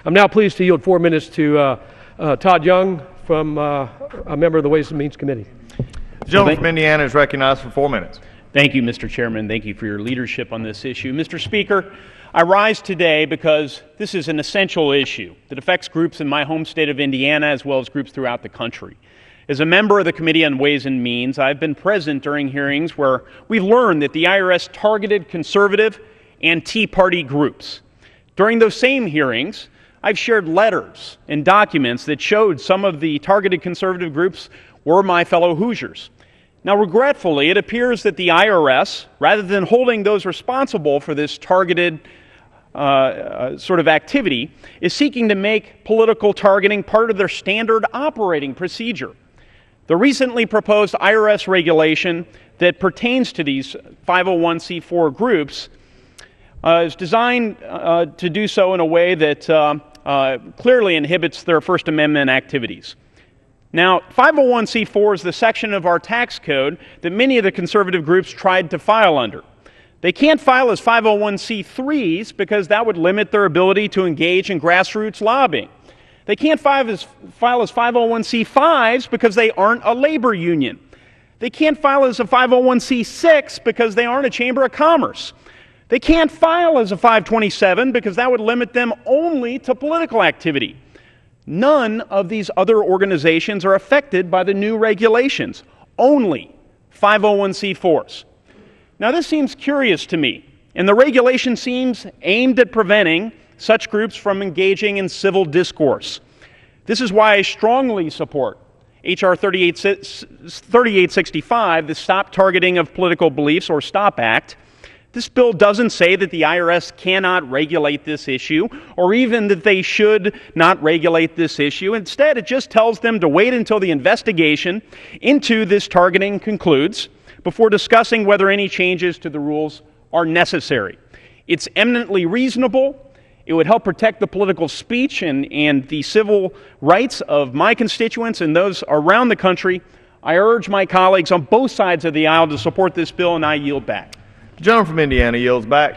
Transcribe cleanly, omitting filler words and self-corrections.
I'm now pleased to yield 4 minutes to Todd Young, from a member of the Ways and Means Committee. The gentleman from Indiana is recognized for 4 minutes. Thank you, Mr. Chairman. Thank you for your leadership on this issue. Mr. Speaker, I rise today because this is an essential issue that affects groups in my home state of Indiana as well as groups throughout the country. As a member of the Committee on Ways and Means, I've been present during hearings where we've learned that the IRS targeted conservative and Tea Party groups. During those same hearings, I've shared letters and documents that showed some of the targeted conservative groups were my fellow Hoosiers. Now, regretfully, it appears that the IRS, rather than holding those responsible for this targeted sort of activity, is seeking to make political targeting part of their standard operating procedure. The recently proposed IRS regulation that pertains to these 501c4 groups is designed to do so in a way that clearly inhibits their First Amendment activities. Now, 501c4 is the section of our tax code that many of the conservative groups tried to file under. They can't file as 501c3s because that would limit their ability to engage in grassroots lobbying. They can't file as 501c5s because they aren't a labor union. They can't file as a 501c6 because they aren't a chamber of commerce. They can't file as a 527 because that would limit them only to political activity. None of these other organizations are affected by the new regulations, only 501c4s. Now, this seems curious to me, and the regulation seems aimed at preventing such groups from engaging in civil discourse. This is why I strongly support H.R. 3865, the Stop Targeting of Political Beliefs, or STOP Act. This bill doesn't say that the IRS cannot regulate this issue, or even that they should not regulate this issue. Instead, it just tells them to wait until the investigation into this targeting concludes before discussing whether any changes to the rules are necessary. It's eminently reasonable. It would help protect the political speech and the civil rights of my constituents and those around the country. I urge my colleagues on both sides of the aisle to support this bill, and I yield back. The gentleman from Indiana yields back.